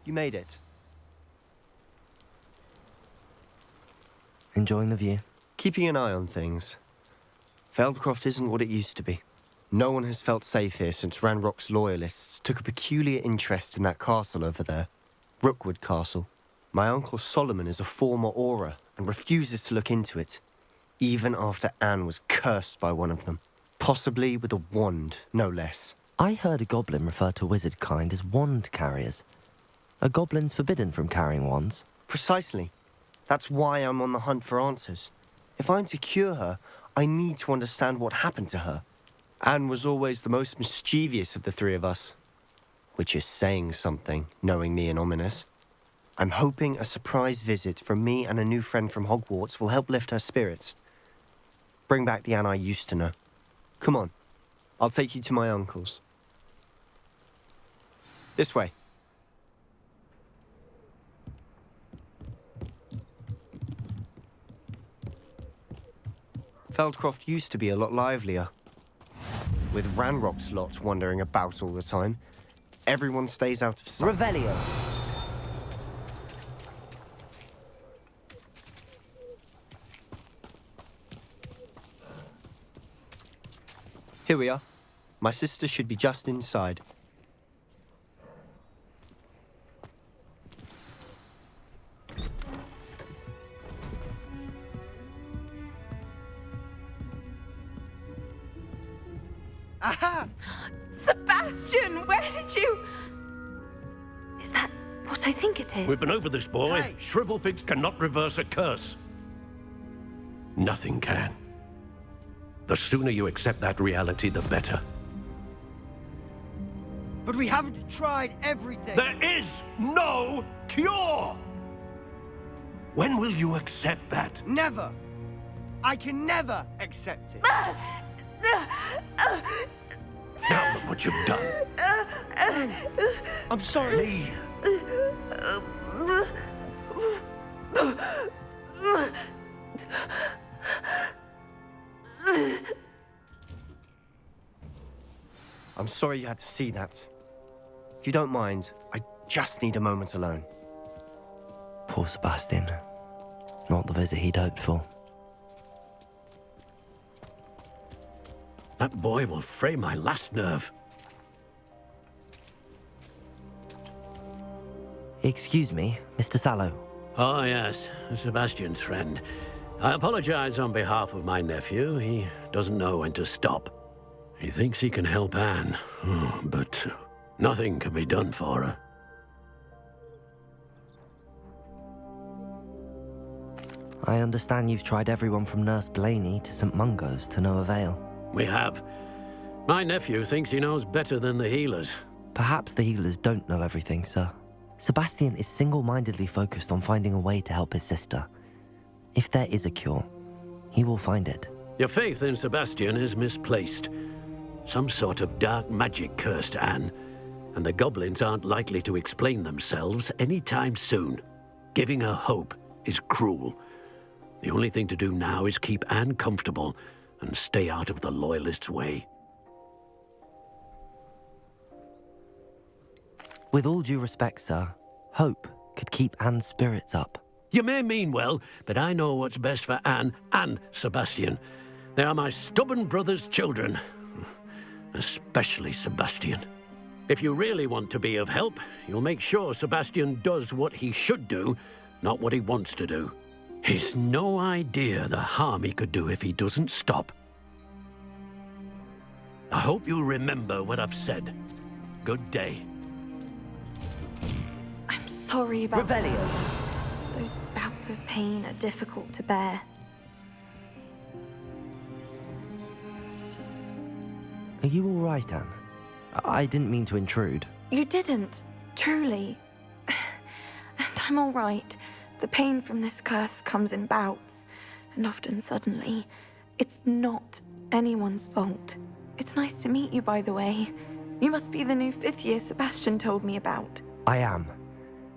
You made it. Enjoying the view? Keeping an eye on things. Feldcroft isn't what it used to be. No one has felt safe here since Ranrock's loyalists took a peculiar interest in that castle over there. Rookwood Castle. My uncle Solomon is a former Auror and refuses to look into it, even after Anne was cursed by one of them. Possibly with a wand, no less. I heard a goblin refer to wizard kind as wand carriers. Are goblins forbidden from carrying wands? Precisely. That's why I'm on the hunt for answers. If I'm to cure her, I need to understand what happened to her. Anne was always the most mischievous of the three of us. Which is saying something, knowing me and Ominous. I'm hoping a surprise visit from me and a new friend from Hogwarts will help lift her spirits. Bring back the Anne I used to know. Come on, I'll take you to my uncle's. This way. Feldcroft used to be a lot livelier. With Ranrock's lot wandering about all the time, everyone stays out of sight. Revelio. Here we are. My sister should be just inside. Aha! Sebastian, where did you... Is that what I think it is? We've been over this, boy. Hey. Shrivelfigs cannot reverse a curse. Nothing can. The sooner you accept that reality, the better. But we haven't tried everything. There is no cure! When will you accept that? Never. I can never accept it. Now look what you've done. I'm sorry. Leave. I'm sorry you had to see that. If you don't mind, I just need a moment alone. Poor Sebastian. Not the visit he'd hoped for. That boy will fray my last nerve. Excuse me, Mr. Sallow. Oh, yes, Sebastian's friend. I apologize on behalf of my nephew. He doesn't know when to stop. He thinks he can help Anne, but nothing can be done for her. I understand you've tried everyone from Nurse Blaney to St. Mungo's to no avail. We have. My nephew thinks he knows better than the healers. Perhaps the healers don't know everything, sir. Sebastian is single-mindedly focused on finding a way to help his sister. If there is a cure, he will find it. Your faith in Sebastian is misplaced. Some sort of dark magic cursed Anne, and the goblins aren't likely to explain themselves anytime soon. Giving her hope is cruel. The only thing to do now is keep Anne comfortable and stay out of the Loyalists' way. With all due respect, sir, hope could keep Anne's spirits up. You may mean well, but I know what's best for Anne and Sebastian. They are my stubborn brother's children. Especially Sebastian. If you really want to be of help, you'll make sure Sebastian does what he should do, not what he wants to do. He's no idea the harm he could do if he doesn't stop. I hope you remember what I've said. Good day. I'm sorry about Revelio. that. Those bouts of pain are difficult to bear. Are you all right, Anne? I didn't mean to intrude. You didn't, truly. And I'm all right. The pain from this curse comes in bouts, and often suddenly. It's not anyone's fault. It's nice to meet you, by the way. You must be the new 5th year Sebastian told me about. I am.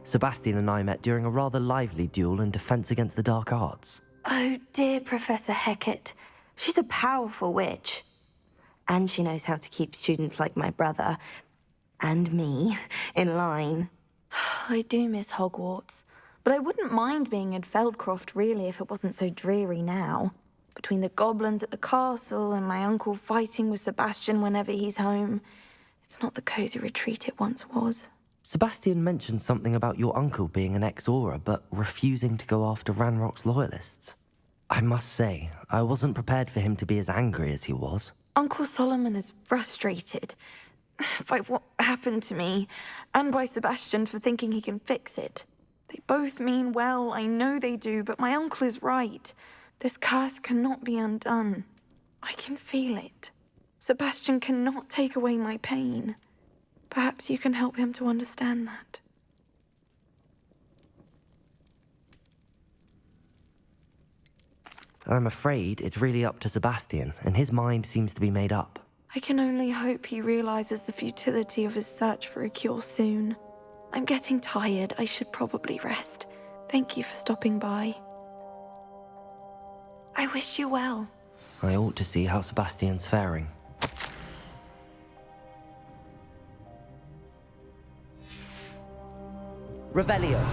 Sebastian and I met during a rather lively duel in defense against the dark arts. Oh, dear Professor Hecat. She's a powerful witch. And she knows how to keep students like my brother, and me, in line. I do miss Hogwarts, but I wouldn't mind being in Feldcroft really if it wasn't so dreary now. Between the goblins at the castle and my uncle fighting with Sebastian whenever he's home, it's not the cosy retreat it once was. Sebastian mentioned something about your uncle being an ex-Auror, but refusing to go after Ranrock's loyalists. I must say, I wasn't prepared for him to be as angry as he was. Uncle Solomon is frustrated by what happened to me, and by Sebastian for thinking he can fix it. They both mean well, I know they do, but my uncle is right. This curse cannot be undone. I can feel it. Sebastian cannot take away my pain. Perhaps you can help him to understand that. I'm afraid it's really up to Sebastian, and his mind seems to be made up. I can only hope he realizes the futility of his search for a cure soon. I'm getting tired. I should probably rest. Thank you for stopping by. I wish you well. I ought to see how Sebastian's faring. Revelio.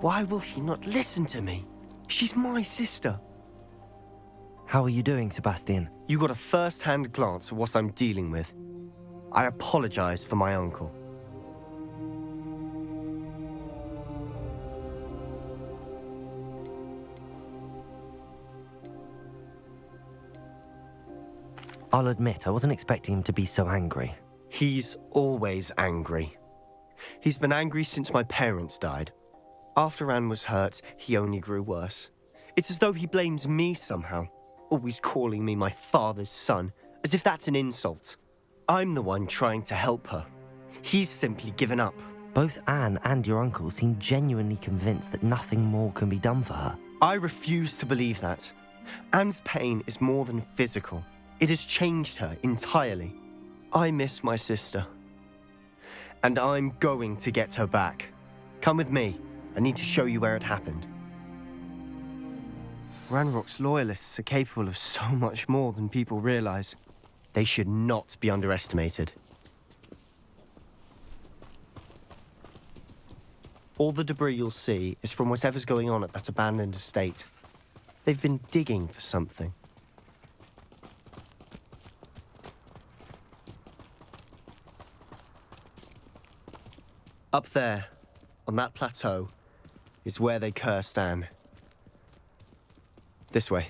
Why will he not listen to me? She's my sister. How are you doing, Sebastian? You got a first-hand glance at what I'm dealing with. I apologize for my uncle. I'll admit, I wasn't expecting him to be so angry. He's always angry. He's been angry since my parents died. After Anne was hurt, he only grew worse. It's as though he blames me somehow, always calling me my father's son, as if that's an insult. I'm the one trying to help her. He's simply given up. Both Anne and your uncle seem genuinely convinced that nothing more can be done for her. I refuse to believe that. Anne's pain is more than physical. It has changed her entirely. I miss my sister. And I'm going to get her back. Come with me. I need to show you where it happened. Ranrock's loyalists are capable of so much more than people realize. They should not be underestimated. All the debris you'll see is from whatever's going on at that abandoned estate. They've been digging for something. Up there, on that plateau, is where they cursed Anne. This way.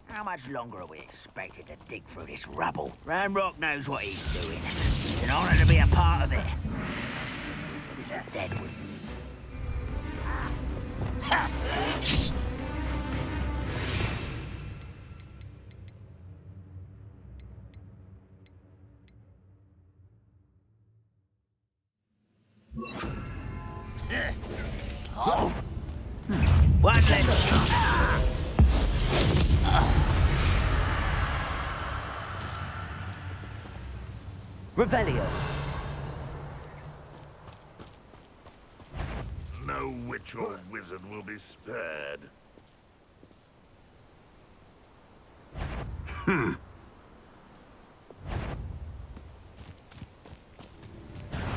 How much longer are we expected to dig through this rubble? Ranrock knows what he's doing. It's an honor to be a part of it. The wizard is a dead wizard. What's it? Revelio. No witch or wizard will be spared.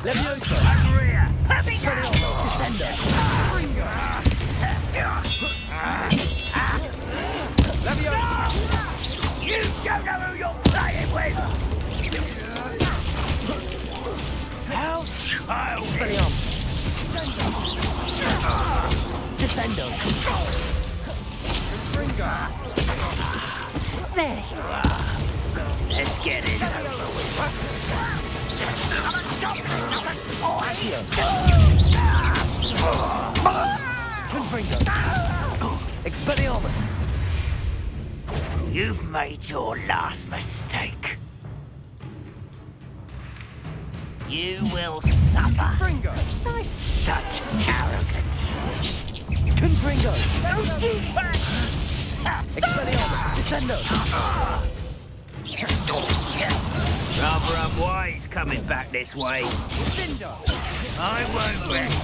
Levioso. Maria! Descendo. Levioso! You don't know who you're playing with! How childish! Descendo. There you are. Let's get this over Expelliarmus. You've made your last mistake. You will suffer. Fringo! Such arrogance. Confringo! Don't do that! Expelliarmus! Descendo! Rather unwise coming back this way. Cindo! I won't rest.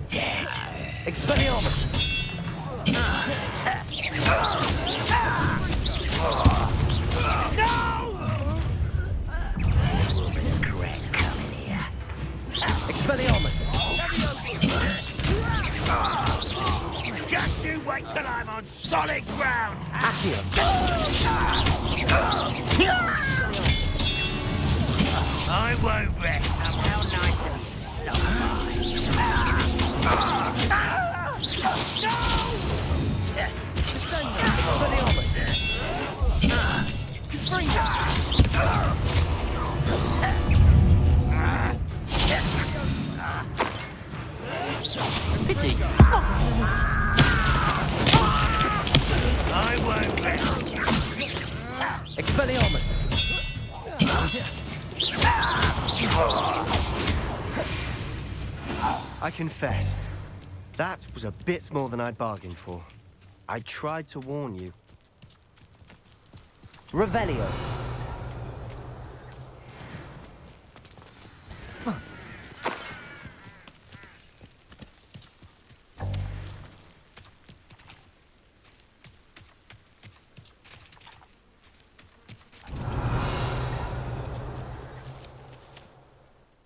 Dead. Expelliarmus! Regret coming here. Expelliarmus! Just you wait till I'm on solid ground. Accio! I won't rest. How nice of you to stop Expelliarmus! Confringo! Pity! I won't rest. Expelliarmus! I confess, that was a bit more than I'd bargained for. I tried to warn you. Revelio.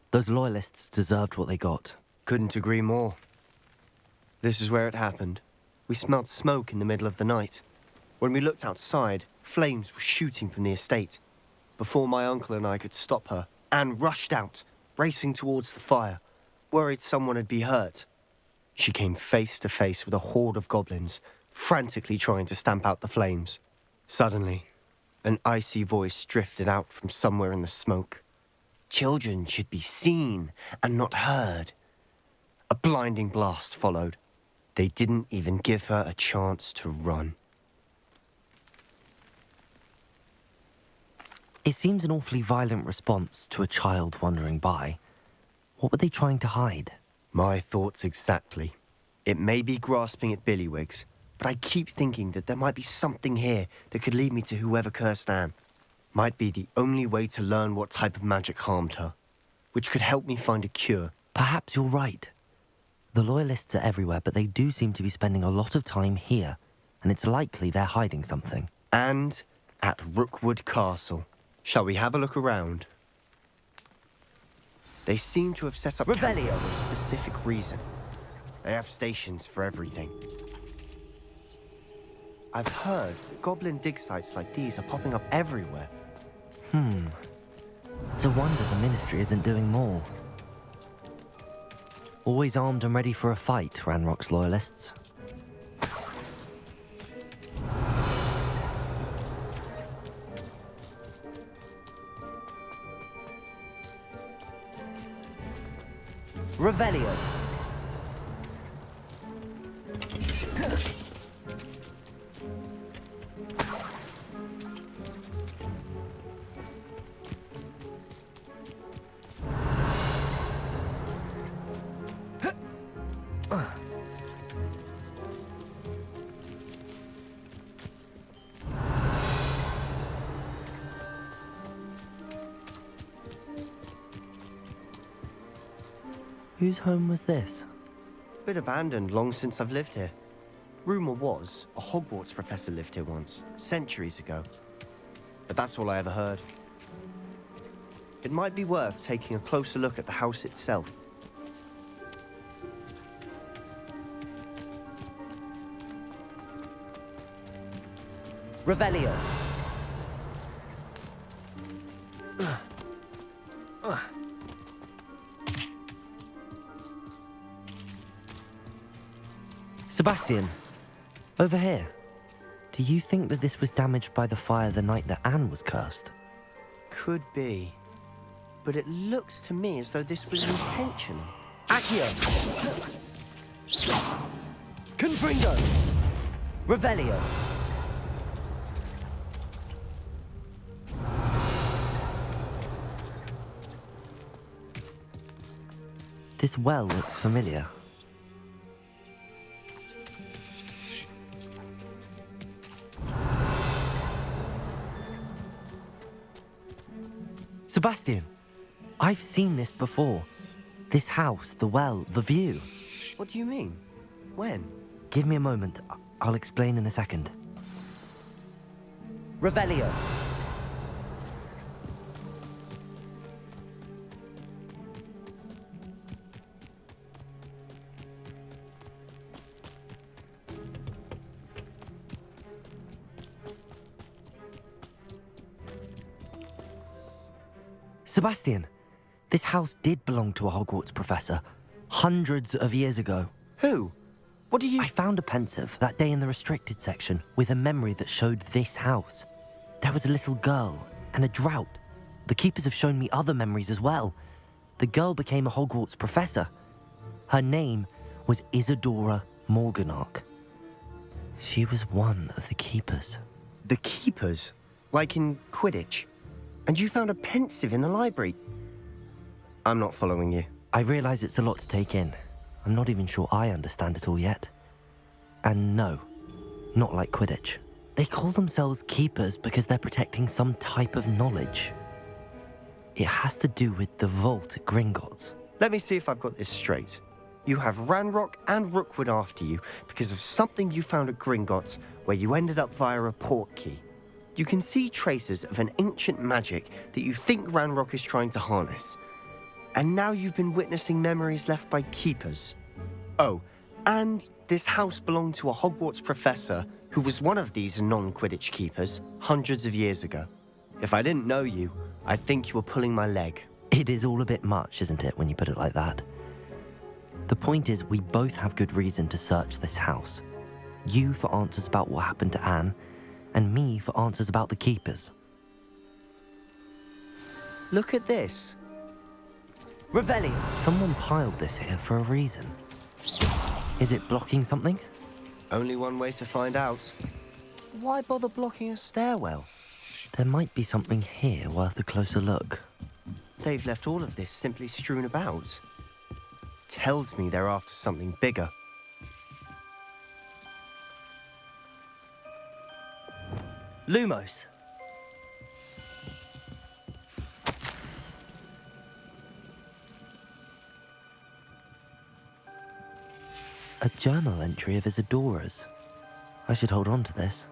Those loyalists deserved what they got. Couldn't agree more. This is where it happened. We smelled smoke in the middle of the night. When we looked outside, flames were shooting from the estate. Before my uncle and I could stop her, Anne rushed out, racing towards the fire, worried someone had been hurt. She came face to face with a horde of goblins, frantically trying to stamp out the flames. Suddenly, an icy voice drifted out from somewhere in the smoke. Children should be seen and not heard. A blinding blast followed. They didn't even give her a chance to run. It seems an awfully violent response to a child wandering by. What were they trying to hide? My thoughts exactly. It may be grasping at Billywigs, but I keep thinking that there might be something here that could lead me to whoever cursed Anne. Might be the only way to learn what type of magic harmed her, which could help me find a cure. Perhaps you're right. The loyalists are everywhere, but they do seem to be spending a lot of time here, and it's likely they're hiding something. And at Rookwood Castle. Shall we have a look around? They seem to have set up Revelio camp for a specific reason. They have stations for everything. I've heard that goblin dig sites like these are popping up everywhere. It's a wonder the Ministry isn't doing more. Always armed and ready for a fight, Ranrock's loyalists. Revelio. Whose home was this? Been abandoned long since I've lived here. Rumour was a Hogwarts professor lived here once, centuries ago. But that's all I ever heard. It might be worth taking a closer look at the house itself. Revelio. Sebastian, over here. Do you think that this was damaged by the fire the night that Anne was cursed? Could be. But it looks to me as though this was intentional. Accio! Confringo! Revelio! This well looks familiar. Sebastian, I've seen this before. This house, the well, the view. What do you mean? When? Give me a moment. I'll explain in a second. Revelio. Sebastian, this house did belong to a Hogwarts professor, hundreds of years ago. Who? What do you... I found a pensive that day in the restricted section with a memory that showed this house. There was a little girl and a drought. The keepers have shown me other memories as well. The girl became a Hogwarts professor. Her name was Isadora Morganach. She was one of the keepers. The keepers? Like in Quidditch? And you found a pensive in the library? I'm not following you. I realize it's a lot to take in. I'm not even sure I understand it all yet. And no, not like Quidditch. They call themselves keepers because they're protecting some type of knowledge. It has to do with the vault at Gringotts. Let me see if I've got this straight. You have Ranrock and Rookwood after you because of something you found at Gringotts where you ended up via a portkey. You can see traces of an ancient magic that you think Ranrock is trying to harness. And now you've been witnessing memories left by keepers. Oh, and this house belonged to a Hogwarts professor who was one of these non-Quidditch keepers hundreds of years ago. If I didn't know you, I'd think you were pulling my leg. It is all a bit much, isn't it, when you put it like that? The point is, we both have good reason to search this house. You for answers about what happened to Anne, and me for answers about the keepers. Look at this. Revelio! Someone piled this here for a reason. Is it blocking something? Only one way to find out. Why bother blocking a stairwell? There might be something here worth a closer look. They've left all of this simply strewn about. Tells me they're after something bigger. Lumos! A journal entry of Isadora's. I should hold on to this.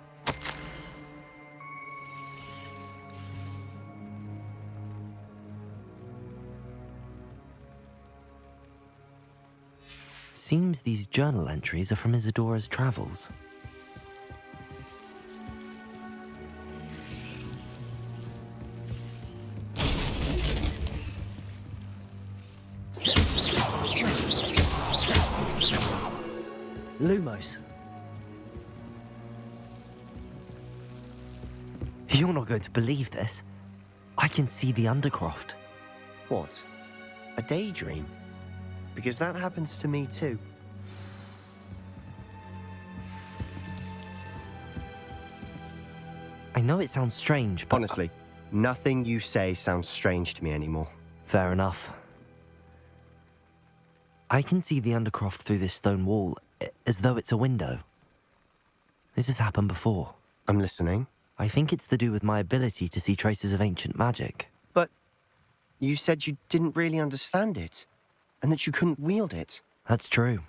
Seems these journal entries are from Isadora's travels. Lumos. You're not going to believe this. I can see the Undercroft. What? A daydream? Because that happens to me too. I know it sounds strange, but... Honestly, nothing you say sounds strange to me anymore. Fair enough. I can see the Undercroft through this stone wall, as though it's a window. This has happened before. I'm listening. I think it's to do with my ability to see traces of ancient magic. But you said you didn't really understand it, and that you couldn't wield it. That's true,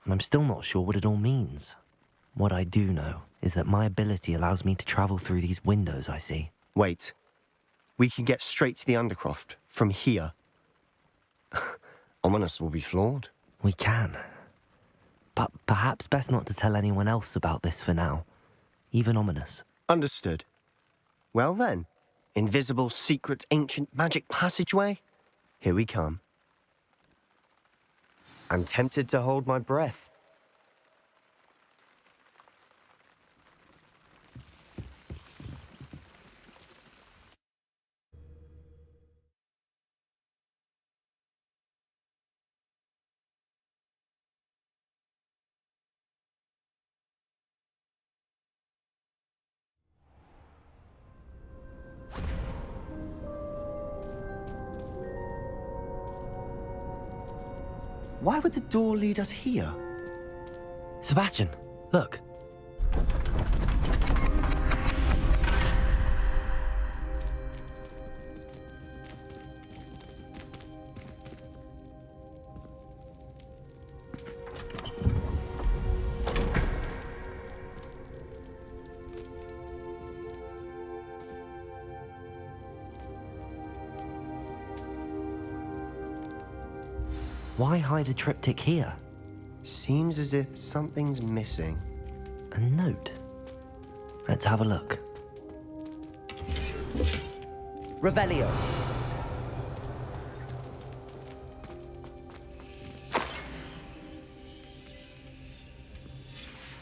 and I'm still not sure what it all means. What I do know is that my ability allows me to travel through these windows I see. Wait. We can get straight to the Undercroft from here. Ominous will be flawed. We can. But perhaps best not to tell anyone else about this for now. Even Ominous. Understood. Well then, invisible, secret, ancient magic passageway? Here we come. I'm tempted to hold my breath. Why would the door lead us here? Sebastian, look. Why hide a triptych here? Seems as if something's missing. A note. Let's have a look. Revelio.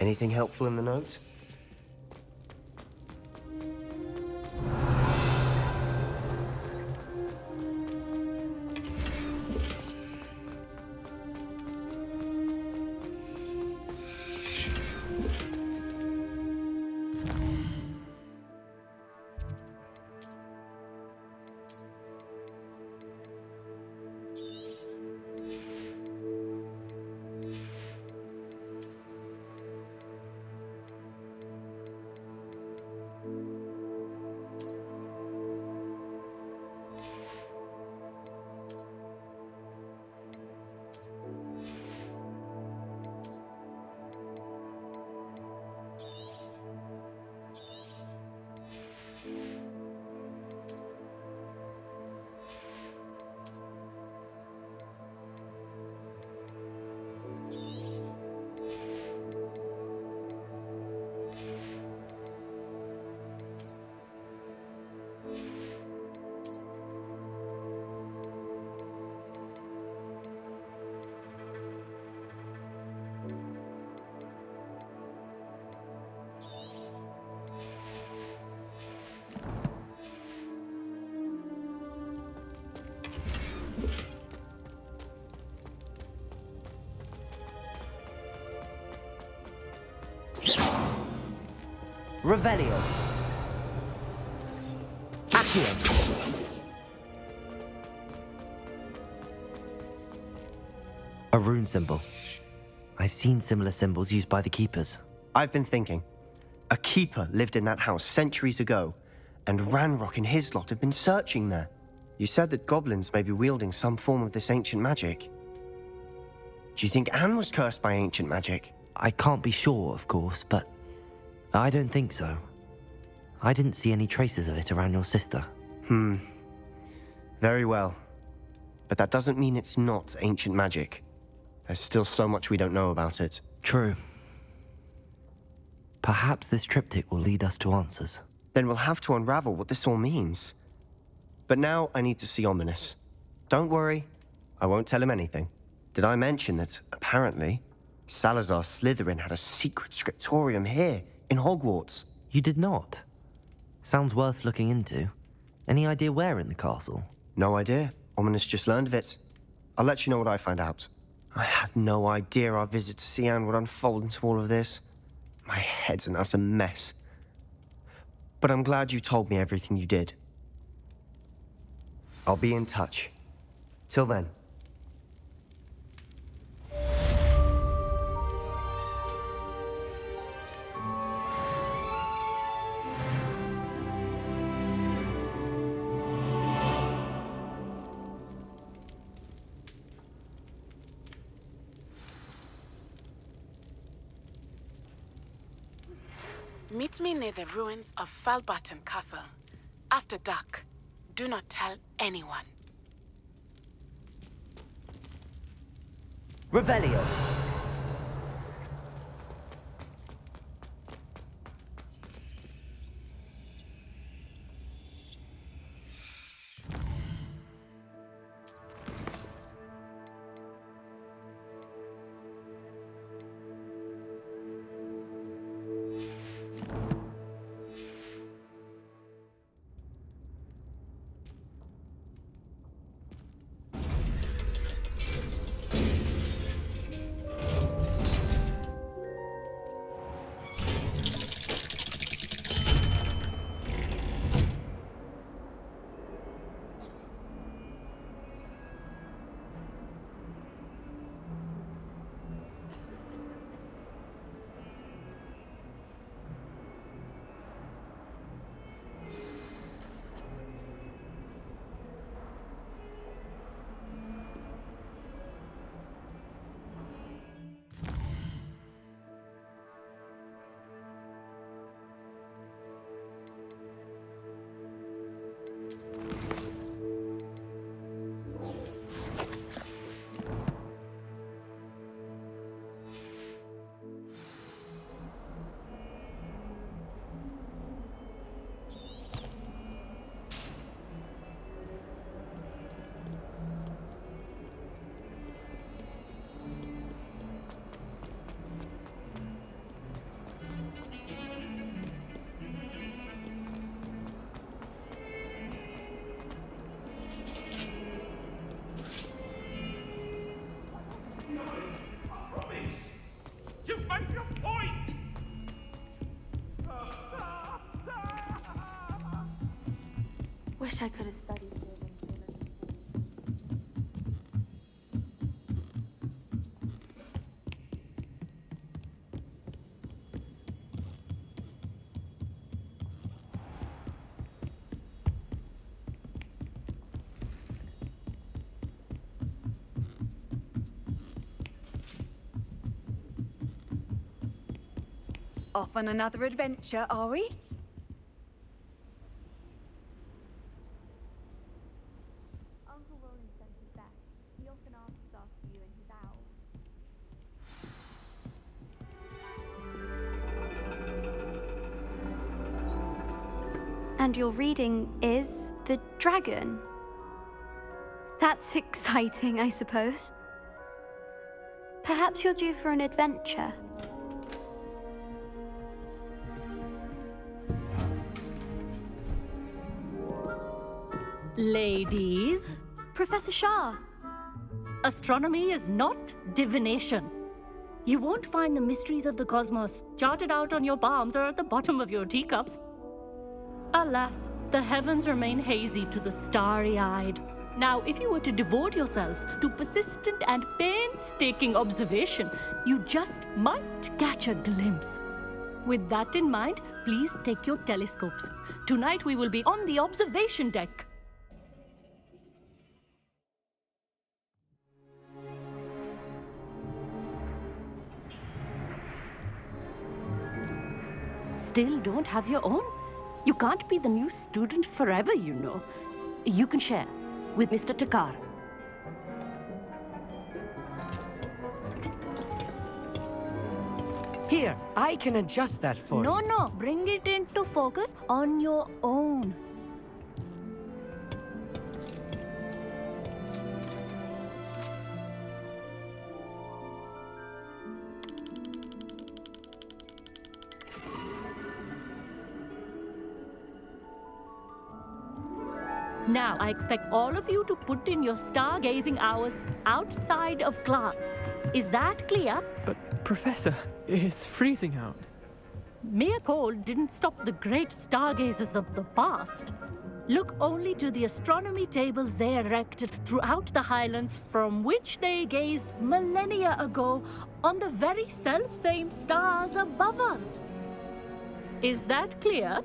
Anything helpful in the note? Revelio. Accio. A rune symbol. I've seen similar symbols used by the keepers. I've been thinking. A keeper lived in that house centuries ago, and Ranrock and his lot have been searching there. You said that goblins may be wielding some form of this ancient magic. Do you think Anne was cursed by ancient magic? I can't be sure, of course, but I don't think so. I didn't see any traces of it around your sister. Very well. But that doesn't mean it's not ancient magic. There's still so much we don't know about it. True. Perhaps this triptych will lead us to answers. Then we'll have to unravel what this all means. But now I need to see Ominous. Don't worry, I won't tell him anything. Did I mention that, apparently, Salazar Slytherin had a secret scriptorium here, in Hogwarts? You did not? Sounds worth looking into. Any idea where in the castle? No idea. Ominous just learned of it. I'll let you know what I find out. I had no idea our visit to Cian would unfold into all of this. My head's an utter mess. But I'm glad you told me everything you did. I'll be in touch. Till then. Meet me near the ruins of Falbarton Castle. After dark. Do not tell anyone. Revelio. wish I could have studied here when Off on another adventure, are we? Uncle Roland sent us back. He often asks after you and his owls. And your reading is The Dragon. That's exciting, I suppose. Perhaps you're due for an adventure. Ladies, Professor Shah. astronomy is not divination. You won't find the mysteries of the cosmos charted out on your palms or at the bottom of your teacups. Alas, the heavens remain hazy to the starry-eyed. Now, if you were to devote yourselves to persistent and painstaking observation, you just might catch a glimpse. With that in mind, please take your telescopes. Tonight we will be on the observation deck. Still don't have your own? You can't be the new student forever, you know. You can share with Mr. Takar. Here, I can adjust that for you. No, bring it into focus on your own. Now, I expect all of you to put in your stargazing hours outside of class. Is that clear? But, Professor, it's freezing out. Mere cold didn't stop the great stargazers of the past. Look only to the astronomy tables they erected throughout the highlands from which they gazed millennia ago on the very self-same stars above us. Is that clear?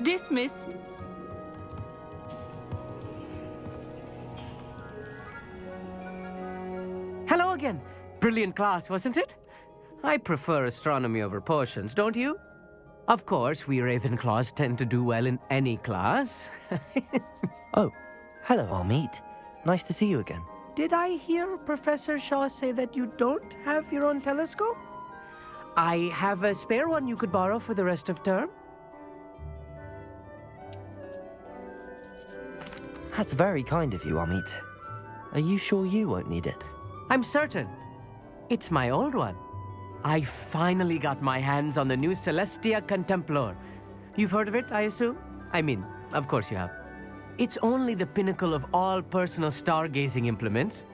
Dismissed. Hello again. Brilliant class, wasn't it? I prefer astronomy over potions, don't you? Of course, we Ravenclaws tend to do well in any class. Oh, hello, Amit. Nice to see you again. Did I hear Professor Shaw say that you don't have your own telescope? I have a spare one you could borrow for the rest of term. That's very kind of you, Amit. Are you sure you won't need it? I'm certain. It's my old one. I finally got my hands on the new Celestia Contemplar. You've heard of it, I assume? I mean, of course you have. It's only the pinnacle of all personal stargazing implements.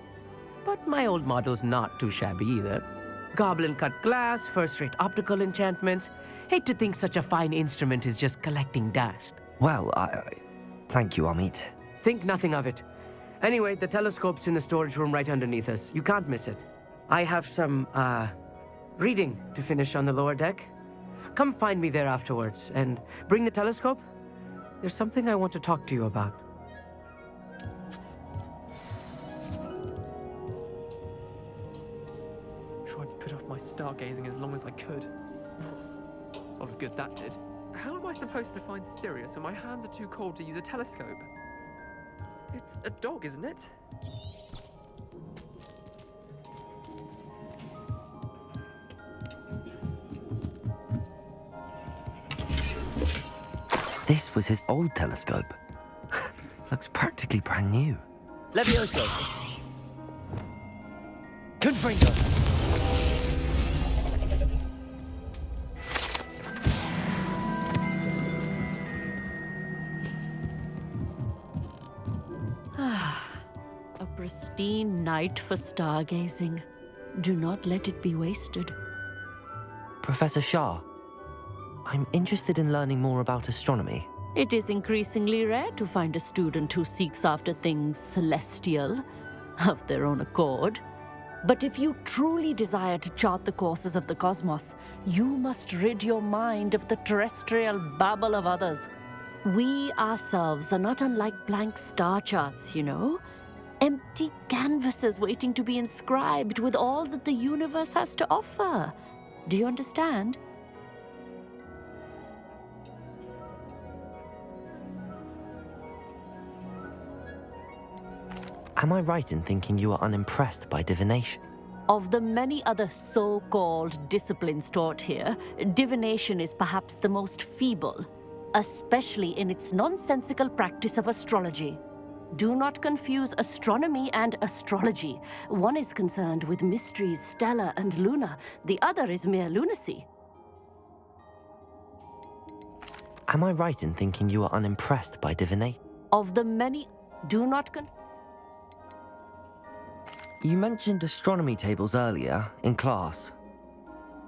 But my old model's not too shabby either. Goblin-cut glass, first-rate optical enchantments. Hate to think such a fine instrument is just collecting dust. Well, thank you, Amit. Think nothing of it. Anyway, the telescope's in the storage room right underneath us. You can't miss it. I have some, reading to finish on the lower deck. Come find me there afterwards, and bring the telescope. There's something I want to talk to you about. Tried to put off my stargazing as long as I could. A lot of good that did. How am I supposed to find Sirius when my hands are too cold to use a telescope? It's a dog, isn't it? This was his old telescope. Looks practically brand new. Levioso. Confringo. A pristine night for stargazing. Do not let it be wasted. Professor Shah, I'm interested in learning more about astronomy. It is increasingly rare to find a student who seeks after things celestial, of their own accord. But if you truly desire to chart the courses of the cosmos, you must rid your mind of the terrestrial babble of others. We ourselves are not unlike blank star charts, you know? Empty canvases waiting to be inscribed with all that the universe has to offer. Do you understand? Am I right in thinking you are unimpressed by divination? Of the many other so-called disciplines taught here, divination is perhaps the most feeble, especially in its nonsensical practice of astrology. Do not confuse astronomy and astrology. One is concerned with mysteries stellar and lunar, the other is mere lunacy. Am I right in thinking you are unimpressed by divination? Of the many, do not You mentioned astronomy tables earlier, in class.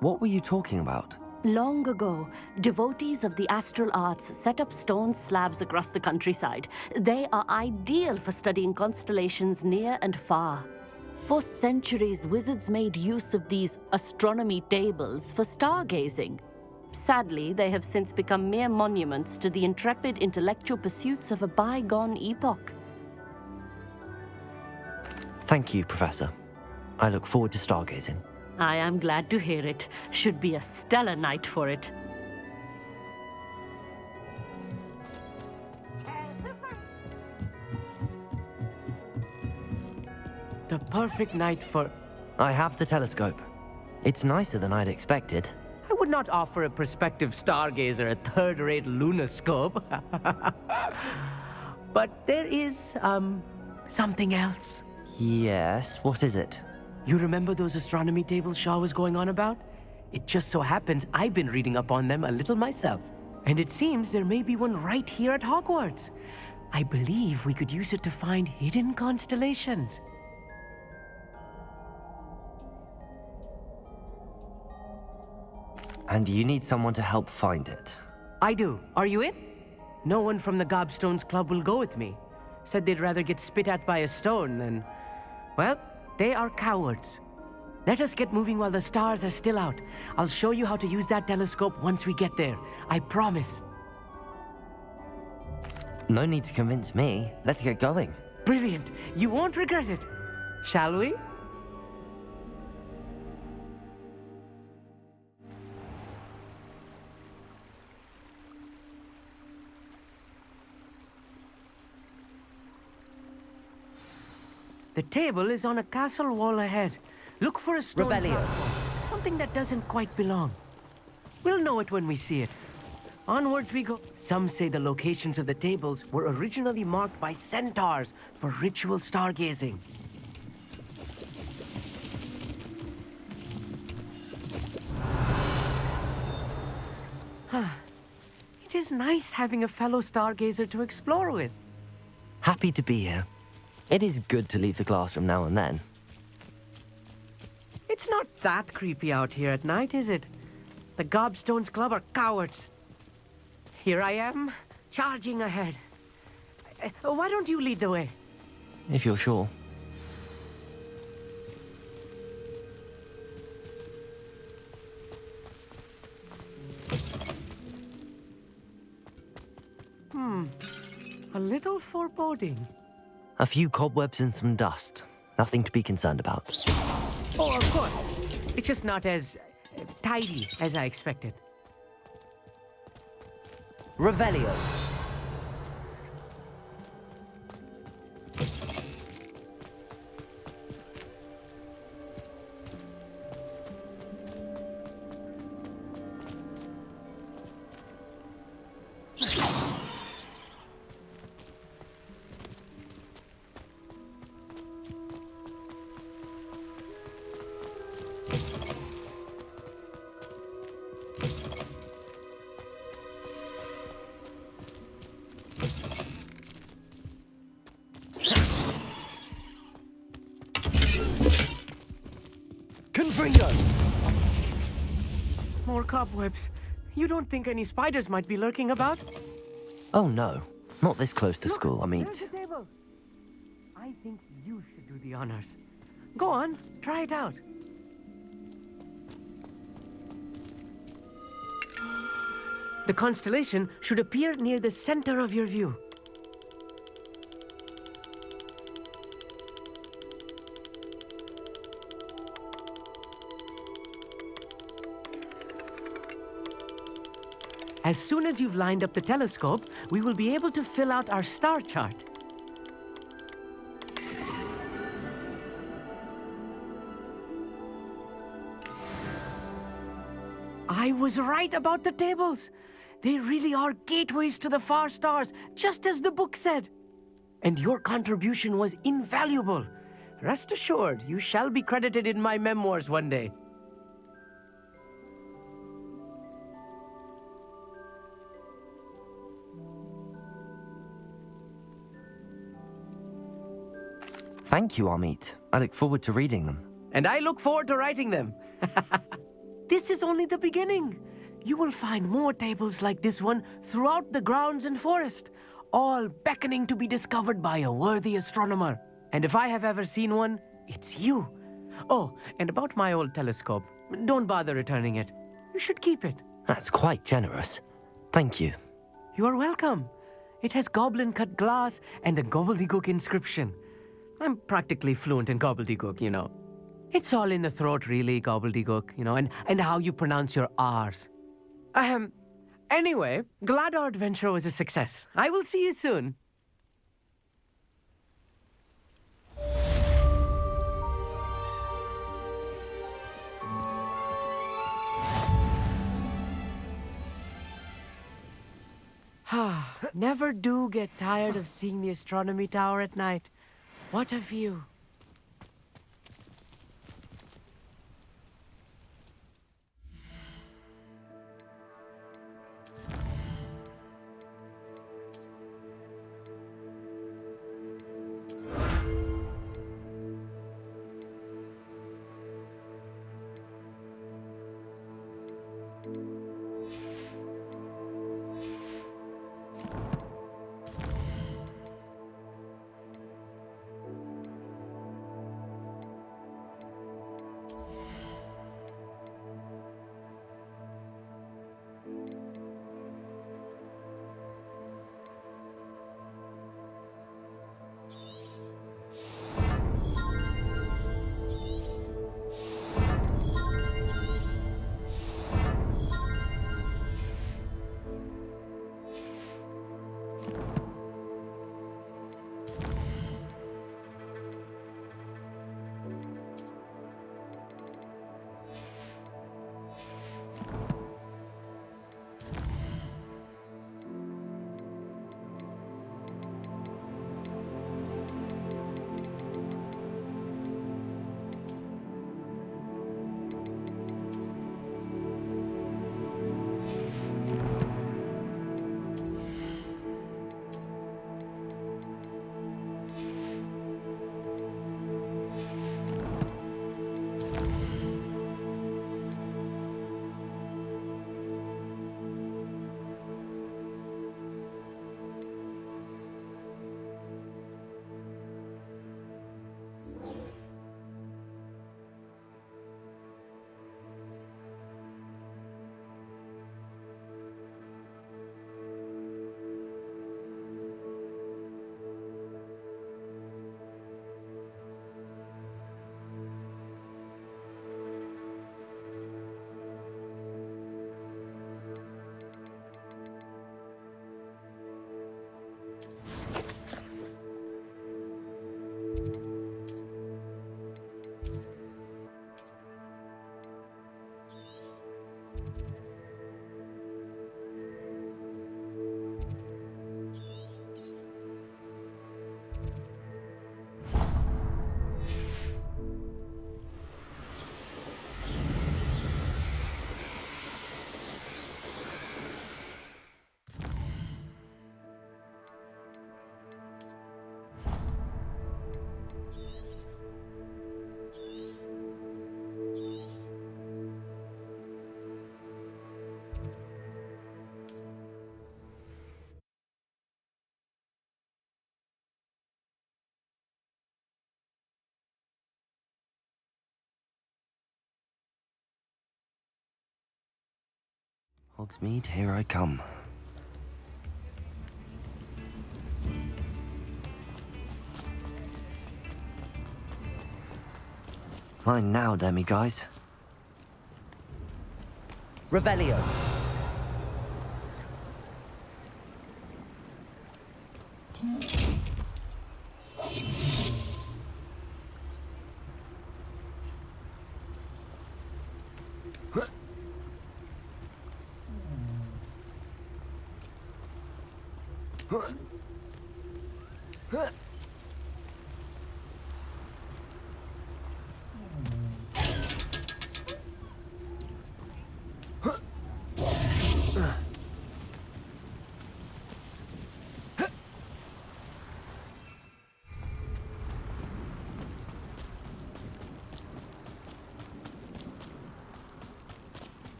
What were you talking about? Long ago, devotees of the astral arts set up stone slabs across the countryside. They are ideal for studying constellations near and far. For centuries, wizards made use of these astronomy tables for stargazing. Sadly, they have since become mere monuments to the intrepid intellectual pursuits of a bygone epoch. Thank you, Professor. I look forward to stargazing. I am glad to hear it. Should be a stellar night for it. The perfect night for... I have the telescope. It's nicer than I'd expected. I would not offer a prospective stargazer a third-rate lunoscope. But there is, something else. Yes, what is it? You remember those astronomy tables Shaw was going on about? It just so happens I've been reading up on them a little myself. And it seems there may be one right here at Hogwarts. I believe we could use it to find hidden constellations. And you need someone to help find it. I do. Are you in? No one from the Gobstones Club will go with me. Said they'd rather get spit at by a stone than... Well, they are cowards. Let us get moving while the stars are still out. I'll show you how to use that telescope once we get there. I promise. No need to convince me. Let's get going. Brilliant. You won't regret it. Shall we? The table is on a castle wall ahead. Look for a stone platform. Something that doesn't quite belong. We'll know it when we see it. Onwards we go. Some say the locations of the tables were originally marked by centaurs for ritual stargazing. It is nice having a fellow stargazer to explore with. Happy to be here. It is good to leave the classroom now and then. It's not that creepy out here at night, is it? The Gobstones Club are cowards. Here I am, charging ahead. Why don't you lead the way? If you're sure. A little foreboding. A few cobwebs and some dust. Nothing to be concerned about. Oh, of course. It's just not as tidy as I expected. Revelio. More cobwebs. You don't think any spiders might be lurking about? Oh no, not this close to Look, school, there's Amit. the table. I think you should do the honors. Go on, try it out. The constellation should appear near the center of your view. As soon as you've lined up the telescope, we will be able to fill out our star chart. I was right about the tables. They really are gateways to the far stars, just as the book said. And your contribution was invaluable. Rest assured, you shall be credited in my memoirs one day. Thank you, Amit. I look forward to reading them. And I look forward to writing them. This is only the beginning. You will find more tables like this one throughout the grounds and forest, all beckoning to be discovered by a worthy astronomer. And if I have ever seen one, it's you. Oh, and about my old telescope, don't bother returning it. You should keep it. That's quite generous. Thank you. You are welcome. It has goblin-cut glass and a gobbledygook inscription. I'm practically fluent in gobbledygook, you know. It's all in the throat, really, gobbledygook, you know, and how you pronounce your R's. Anyway, glad our adventure was a success. I will see you soon. Never do get tired of seeing the astronomy tower at night. What a view. Hogsmeade, here I come. Mine now, demi-guys. Revelio.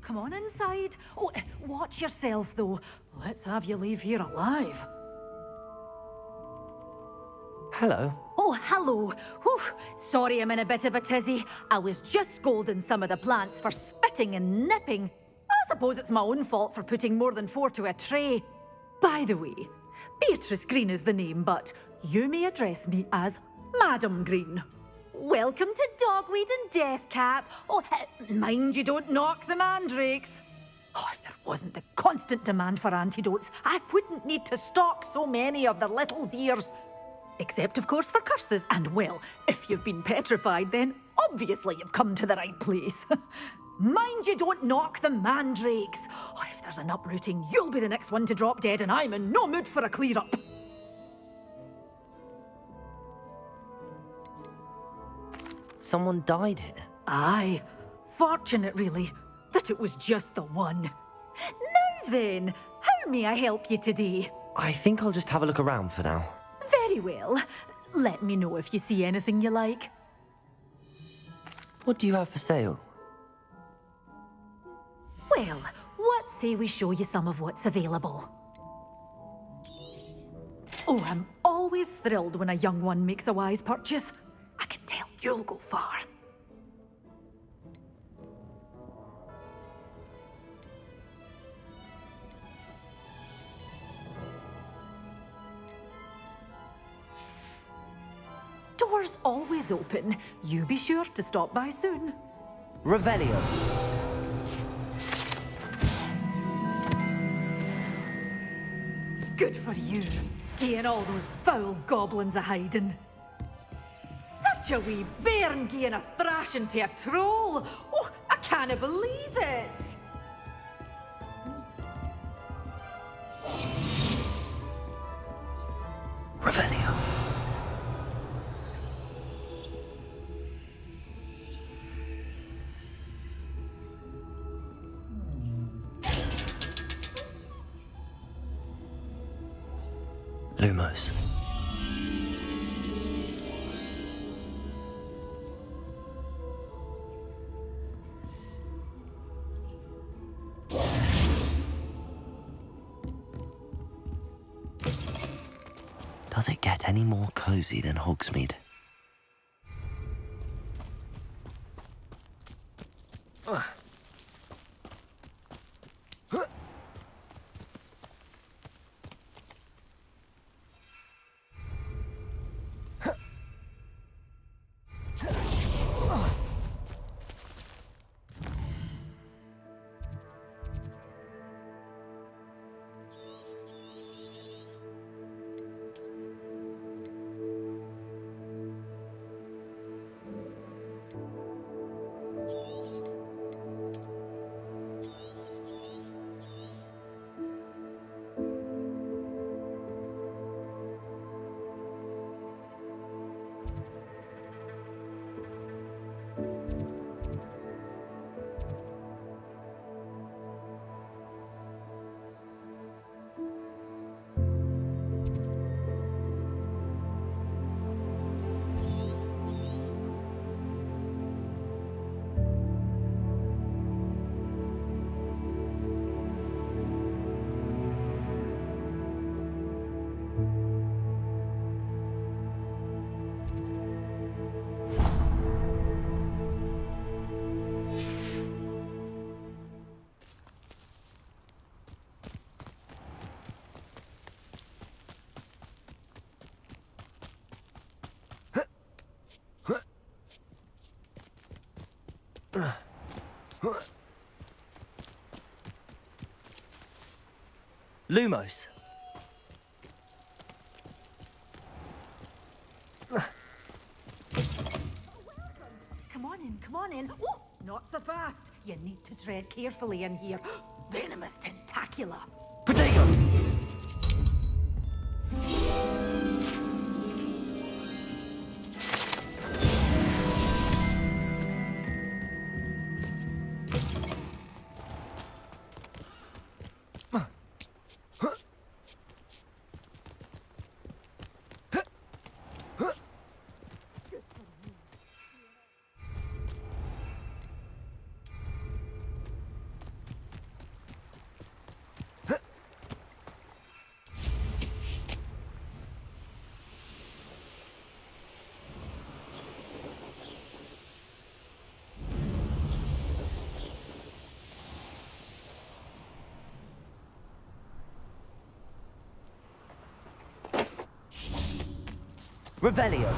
Come on inside. Oh, watch yourself, though. Let's have you leave here alive. Hello. Oh, hello. Whew. Sorry I'm in a bit of a tizzy. I was just scolding some of the plants for spitting and nipping. I suppose it's my own fault for putting more than 4 to a tray. By the way, Beatrice Green is the name, but you may address me as Madam Green. Welcome to Dogweed and Deathcap. Oh, mind you don't knock the mandrakes. Oh, if there wasn't the constant demand for antidotes, I wouldn't need to stock so many of the little dears. Except, of course, for curses. And, well, if you've been petrified, then obviously you've come to the right place. Mind you don't knock the mandrakes. Oh, if there's an uprooting, you'll be the next one to drop dead, and I'm in no mood for a clear-up. Someone died here. Aye. Fortunate, really, that it was just the one. Now then, how may I help you today? I think I'll just have a look around for now. Very well. Let me know if you see anything you like. What do you have for sale? Well, what say we show you some of what's available? Oh, I'm always thrilled when a young one makes a wise purchase. I can tell you'll go far. Doors always open. You be sure to stop by soon. Revelio. Good for you, getting all those foul goblins a hiding. Such a wee bairn giving a thrashing to a troll. Oh, I can't believe it. Revelio. Lumos. Does it get any more cozy than Hogsmeade? Lumos. Come on in, come on in. Oh, not so fast. You need to tread carefully in here. Venomous tentacula. Potato! Revelio.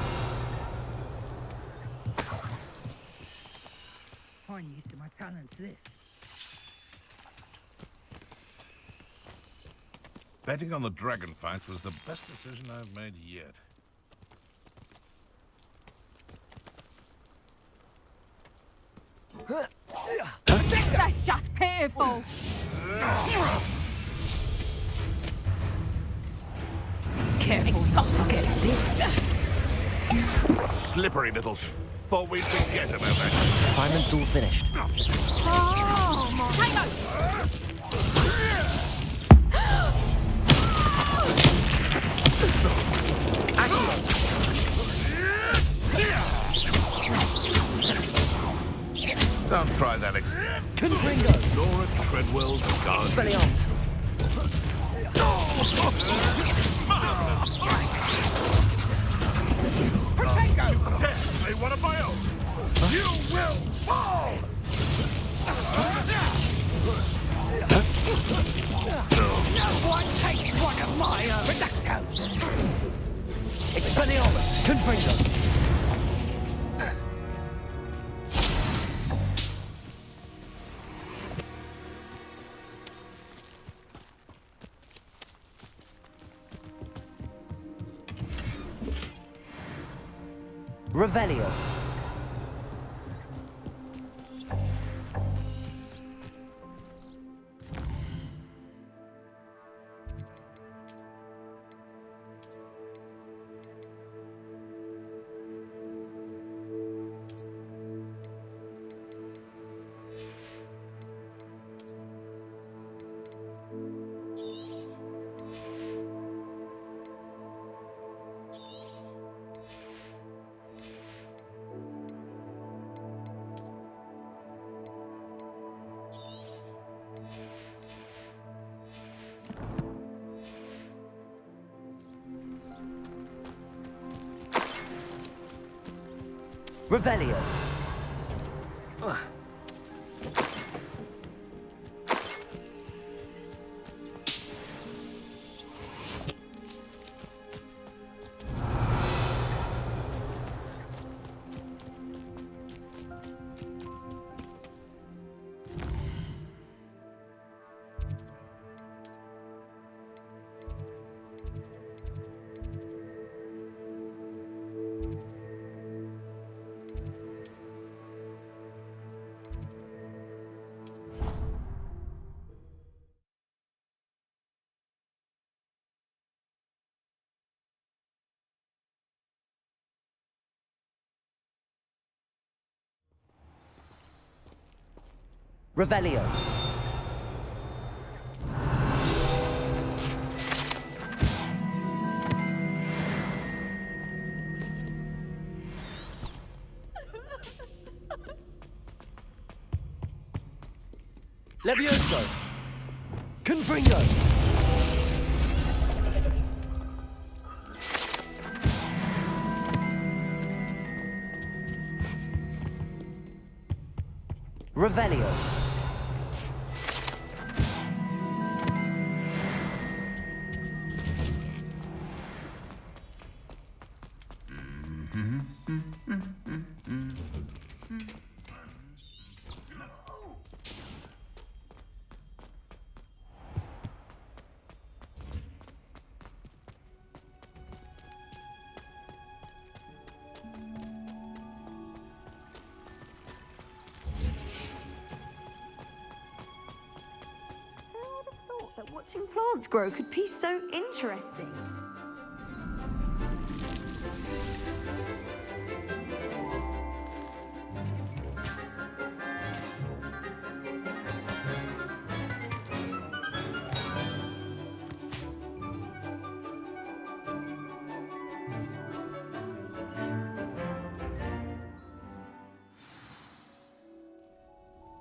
Fine use of my talents, this. Betting on the dragon fight was the best decision I've made yet. That's just pitiful. Careful not to get bit. Slippery little thought we'd forget about that. Assignment's all finished. Oh, Tango! Don't try that again. Confringo. Laura Treadwell's guard. Expelliarmus. You dare say one of my own. You will fall. One take one of my own. Reducto. Expelliarmus. Confringo. Revelio. Revelio. Revelio. Levioso. Confringo. Revelio. Watching plants grow could be so interesting.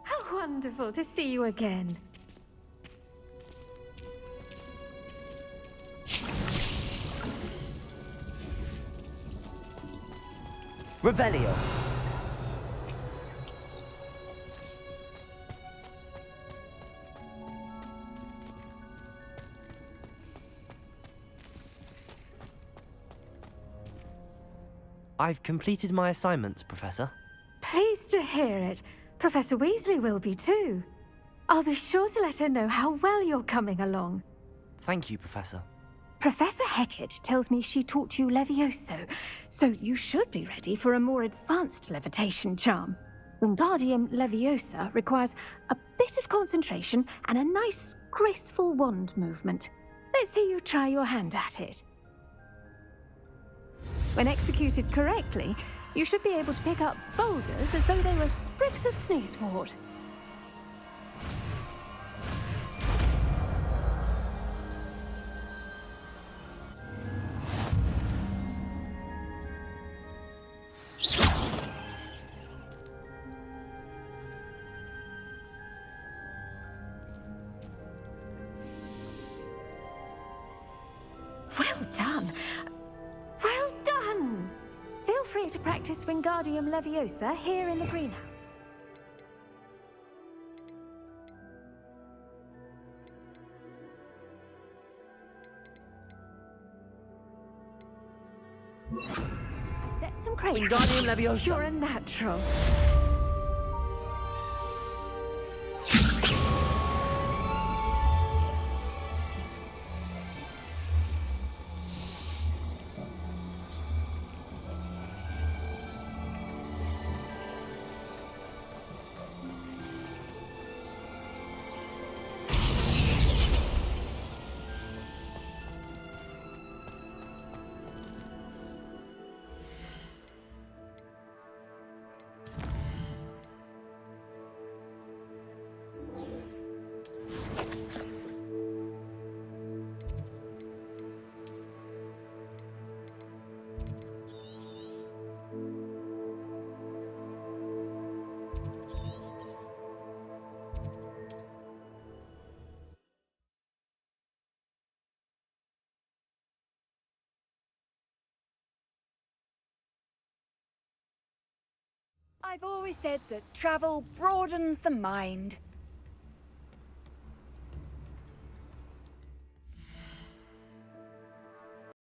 How wonderful to see you again. Revelio. I've completed my assignments, Professor. Pleased to hear it. Professor Weasley will be too. I'll be sure to let her know how well you're coming along. Thank you, Professor. Professor Hecat tells me she taught you Levioso, so you should be ready for a more advanced levitation charm. Wingardium Leviosa requires a bit of concentration and a nice, graceful wand movement. Let's see you try your hand at it. When executed correctly, you should be able to pick up boulders as though they were sprigs of sneezewort. Well done. Well done! Feel free to practice Wingardium Leviosa here in the greenhouse. I've set some crates. Wingardium Leviosa. You're a natural. I've always said that travel broadens the mind.